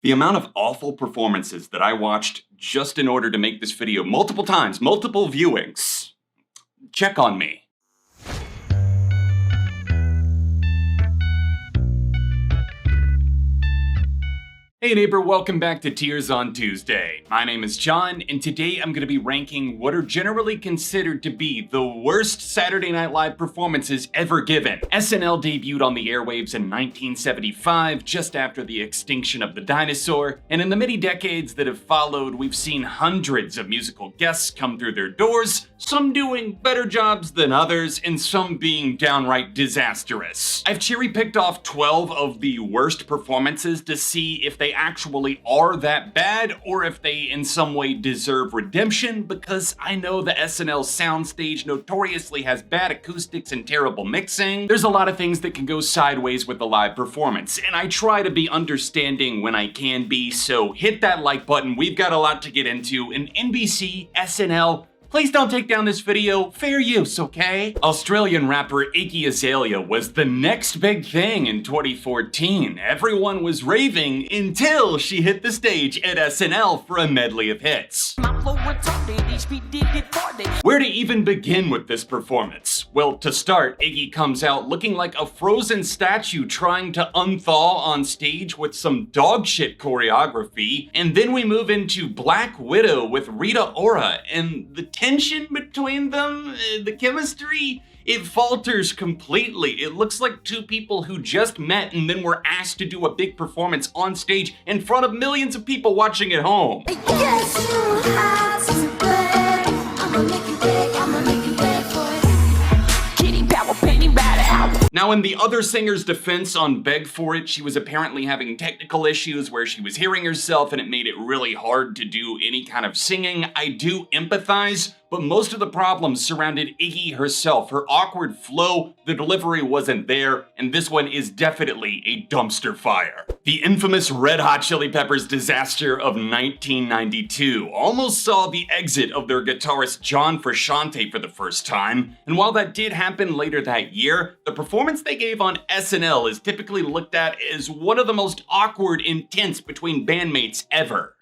The amount of awful performances that I watched just in order to make this video multiple times, multiple viewings. Check on me. Hey neighbor, welcome back to Tears on Tuesday. My name is John, and today I'm going to be ranking what are generally considered to be the worst Saturday Night Live performances ever given. SNL debuted on the airwaves in 1975, just after the extinction of the dinosaur, and in the many decades that have followed, we've seen hundreds of musical guests come through their doors, some doing better jobs than others, and some being downright disastrous. I've cherry-picked off 12 of the worst performances to see if they actually are that bad or if they in some way deserve redemption, because I know the SNL soundstage notoriously has bad acoustics and terrible mixing. There's a lot of things that can go sideways with the live performance, and I try to be understanding when I can be, so hit that like button. We've got a lot to get into, and NBC, SNL, please don't take down this video, fair use, okay? Australian rapper Iggy Azalea was the next big thing in 2014. Everyone was raving until she hit the stage at SNL for a medley of hits. Where to even begin with this performance? Well, to start, Iggy comes out looking like a frozen statue trying to unthaw on stage with some dog shit choreography, and then we move into Black Widow with Rita Ora, and the tension between them, the chemistry, it falters completely. It looks like two people who just met and then were asked to do a big performance on stage in front of millions of people watching at home. Now, in the other singer's defense on Beg For It, she was apparently having technical issues where she was hearing herself and it made it really hard to do any kind of singing. I do empathize, but most of the problems surrounded Iggy herself. Her awkward flow, the delivery wasn't there, and this one is definitely a dumpster fire. The infamous Red Hot Chili Peppers disaster of 1992 almost saw the exit of their guitarist John Frusciante for the first time, and while that did happen later that year, the performance they gave on SNL is typically looked at as one of the most awkward and tense between bandmates ever.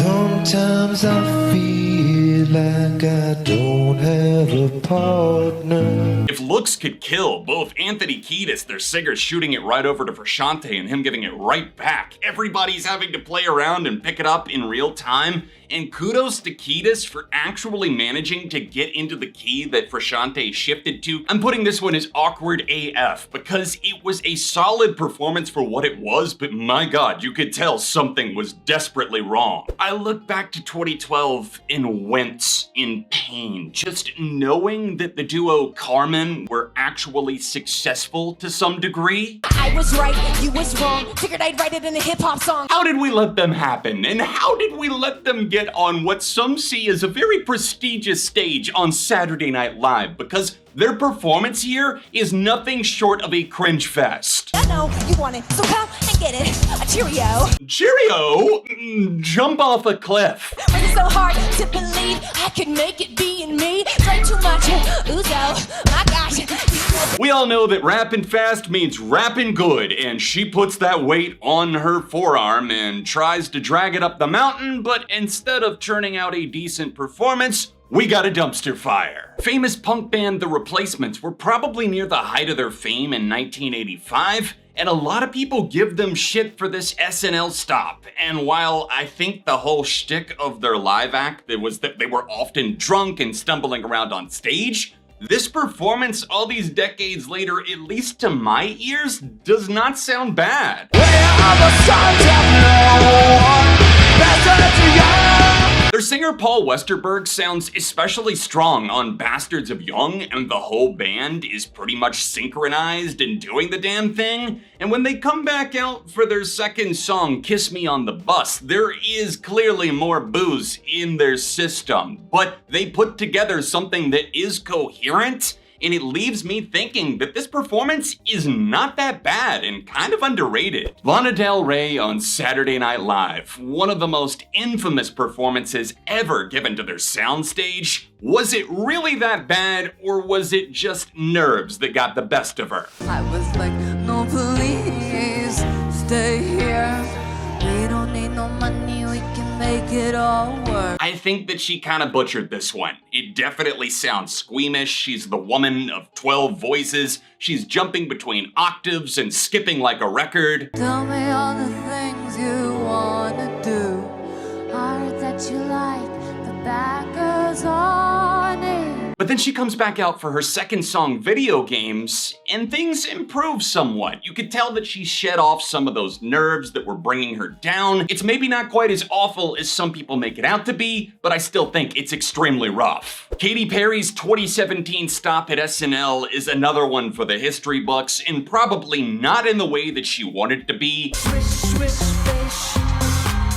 Sometimes I feel like I don't have a partner. If looks could kill, both Anthony Kiedis, their singer, shooting it right over to Frusciante and him giving it right back. Everybody's having to play around and pick it up in real time. And kudos to Kiedis for actually managing to get into the key that Frusciante shifted to. I'm putting this one as awkward AF because it was a solid performance for what it was, but my god, you could tell something was desperately wrong. I look back to 2012 and went in pain, just knowing that the duo Karmin were actually successful to some degree. I was right, you was wrong, figured I'd write it in a hip-hop song. How did we let them happen? And how did we let them get on what some see as a very prestigious stage on Saturday Night Live? Because their performance here is nothing short of a cringe fest. I know you want it, so come and get it. A Cheerio. Cheerio? Jump off a cliff. It's so hard to believe I could make it being me. Drink too much, Uzo. My gosh. We all know that rapping fast means rapping good, and she puts that weight on her forearm and tries to drag it up the mountain, but instead of turning out a decent performance, we got a dumpster fire. Famous punk band The Replacements were probably near the height of their fame in 1985, and a lot of people give them shit for this SNL stop. And while I think the whole shtick of their live act was that they were often drunk and stumbling around on stage, this performance all these decades later, at least to my ears, does not sound bad. Their singer Paul Westerberg sounds especially strong on Bastards of Young, and the whole band is pretty much synchronized and doing the damn thing. And when they come back out for their second song, Kiss Me on the Bus, there is clearly more booze in their system, but they put together something that is coherent, and it leaves me thinking that this performance is not that bad and kind of underrated. Lana Del Rey on Saturday Night Live, one of the most infamous performances ever given to their soundstage. Was it really that bad, or was it just nerves that got the best of her? I was like, no, please, stay here. We don't need no money, we can make it all work. I think that she kind of butchered this one. It definitely sounds squeamish. She's the woman of 12 voices. She's jumping between octaves and skipping like a record. Tell me all the things you wanna do. I heard that you like the backers on it. But then she comes back out for her second song, Video Games, and things improve somewhat. You could tell that she shed off some of those nerves that were bringing her down. It's maybe not quite as awful as some people make it out to be, but I still think it's extremely rough. Katy Perry's 2017 stop at SNL is another one for the history books, and probably not in the way that she wanted it to be. Swish, swish, fish.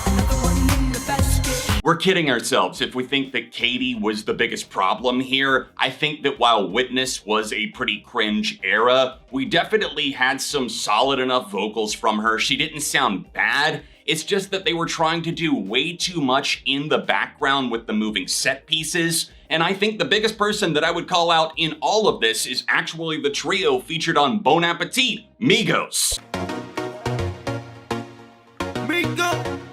Another one in the basket. We're kidding ourselves if we think that Katy was the biggest problem here. I think that while Witness was a pretty cringe era, we definitely had some solid enough vocals from her. She didn't sound bad. It's just that they were trying to do way too much in the background with the moving set pieces. And I think the biggest person that I would call out in all of this is actually the trio featured on Bon Appetit, Migos.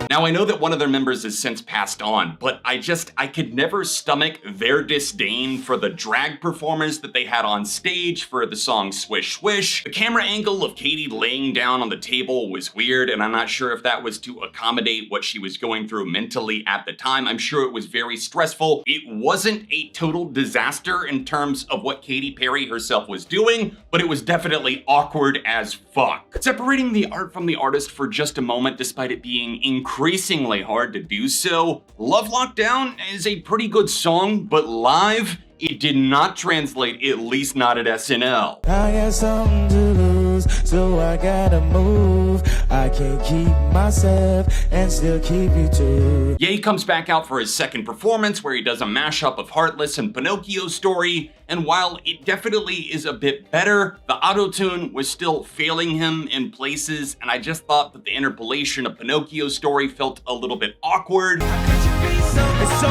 Now, I know that one of their members has since passed on, but I could never stomach their disdain for the drag performers that they had on stage for the song Swish Swish. The camera angle of Katy laying down on the table was weird, and I'm not sure if that was to accommodate what she was going through mentally at the time. I'm sure it was very stressful. It wasn't a total disaster in terms of what Katy Perry herself was doing, but it was definitely awkward as fuck. Separating the art from the artist for just a moment, despite it being increasingly hard to do so, Love Lockdown is a pretty good song, but live, it did not translate, at least not at SNL. I got something to lose, so I gotta move. I can't keep myself and still keep you too. Ye comes back out for his second performance where he does a mashup of Heartless and Pinocchio Story, and while it definitely is a bit better, the auto-tune was still failing him in places, and I just thought that the interpolation of Pinocchio Story felt a little bit awkward. It's so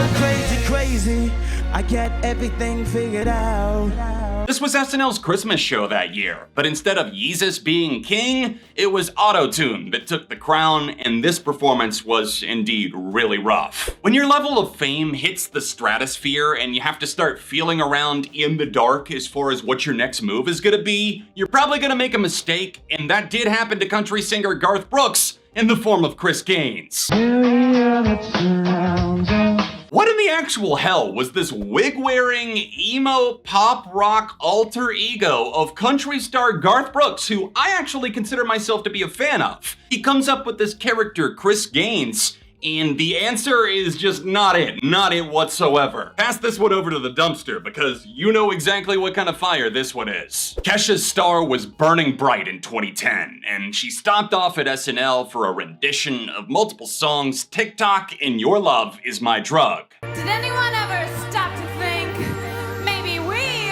crazy, I got everything figured out. This was SNL's Christmas show that year, but instead of Yeezus being king, it was auto-tune that took the crown, and this performance was indeed really rough. When your level of fame hits the stratosphere and you have to start feeling around in the dark as far as what your next move is gonna be, you're probably gonna make a mistake, and that did happen to country singer Garth Brooks in the form of Chris Gaines. What in the actual hell was this wig-wearing, emo, pop rock alter ego of country star Garth Brooks, who I actually consider myself to be a fan of? He comes up with this character, Chris Gaines, and the answer is just not it whatsoever. Pass this one over to the dumpster because you know exactly what kind of fire this one is. Kesha's star was burning bright in 2010, and she stopped off at SNL for a rendition of multiple songs, TikTok and Your Love Is My Drug. Did anyone ever stop to think maybe we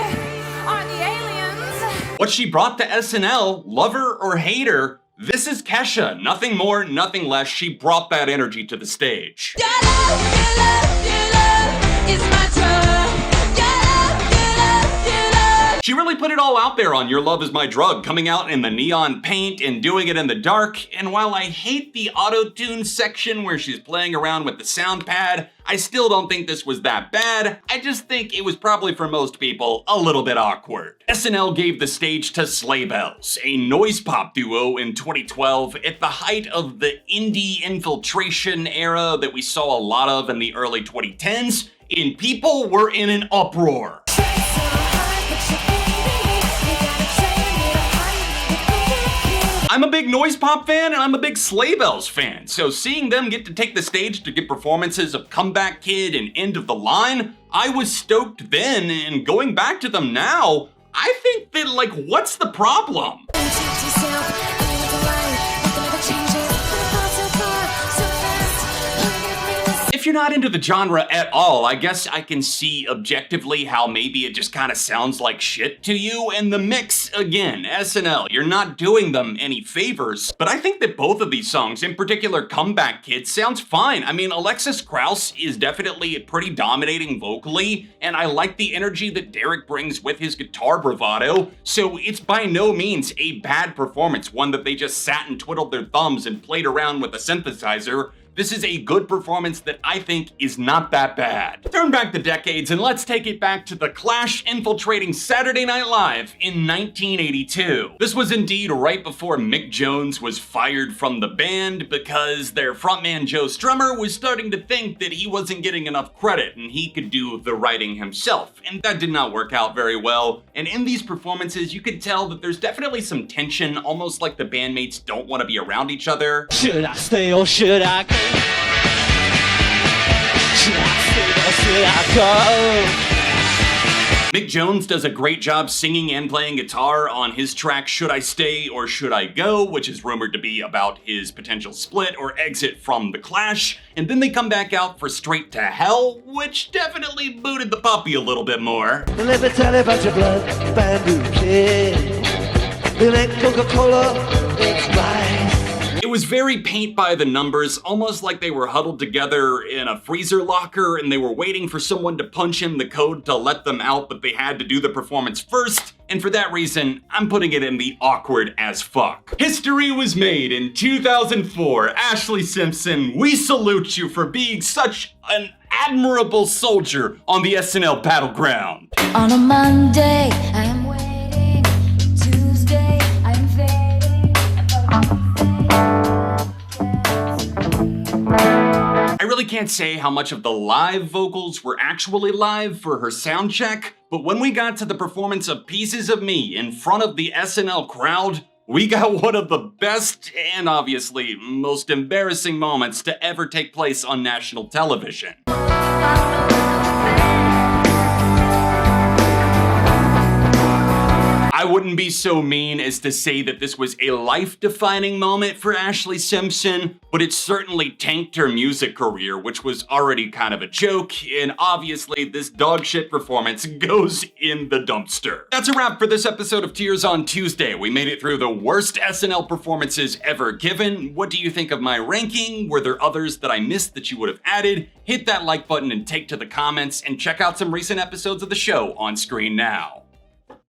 are the aliens? What she brought to SNL, lover or hater, this is Kesha. Nothing more, nothing less. She brought that energy to the stage. Your love, your love, your love is my drug. Your love, your love, your love. She really put it all out there on Your Love Is My Drug, coming out in the neon paint and doing it in the dark. And while I hate the auto-tune section where she's playing around with the sound pad, I still don't think this was that bad. I just think it was probably for most people a little bit awkward. SNL gave the stage to Sleigh Bells, a noise pop duo in 2012 at the height of the indie infiltration era that we saw a lot of in the early 2010s, and people were in an uproar. I'm a big noise pop fan and I'm a big Sleigh Bells fan, so seeing them get to take the stage to give performances of Comeback Kid and End of the Line, I was stoked then, and going back to them now, I think that, like, what's the problem? If you're not into the genre at all, I guess I can see objectively how maybe it just kind of sounds like shit to you. And the mix, again, SNL, you're not doing them any favors. But I think that both of these songs, in particular Comeback Kid, sounds fine. I mean, Alexis Krauss is definitely pretty dominating vocally, and I like the energy that Derek brings with his guitar bravado. So it's by no means a bad performance, one that they just sat and twiddled their thumbs and played around with a synthesizer. This is a good performance that I think is not that bad. Turn back the decades and let's take it back to the Clash infiltrating Saturday Night Live in 1982. This was indeed right before Mick Jones was fired from the band because their frontman Joe Strummer was starting to think that he wasn't getting enough credit and he could do the writing himself, and that did not work out very well. And in these performances, you could tell that there's definitely some tension, almost like the bandmates don't want to be around each other. Should I stay or should I go? Should I stay or should I go? Mick Jones does a great job singing and playing guitar on his track Should I Stay or Should I Go, which is rumored to be about his potential split or exit from the Clash. And then they come back out for Straight to Hell, which definitely booted the puppy a little bit more. Let me tell you about your blood bamboo kid. They make Coca-Cola, it's rice. It was very paint by the numbers, almost like they were huddled together in a freezer locker and they were waiting for someone to punch in the code to let them out, but they had to do the performance first. And for that reason, I'm putting it in the awkward as fuck. History was made in 2004. Ashlee Simpson, we salute you for being such an admirable soldier on the SNL battleground. On a Monday, I am waiting. Tuesday, I am fading. I really can't say how much of the live vocals were actually live for her sound check, but when we got to the performance of Pieces of Me in front of the SNL crowd, we got one of the best and obviously most embarrassing moments to ever take place on national television. I wouldn't be so mean as to say that this was a life-defining moment for Ashlee Simpson, but it certainly tanked her music career, which was already kind of a joke, and obviously this dogshit performance goes in the dumpster. That's a wrap for this episode of Tears on Tuesday. We made it through the worst SNL performances ever given. What do you think of my ranking? Were there others that I missed that you would have added? Hit that like button and take to the comments, and check out some recent episodes of the show on screen now.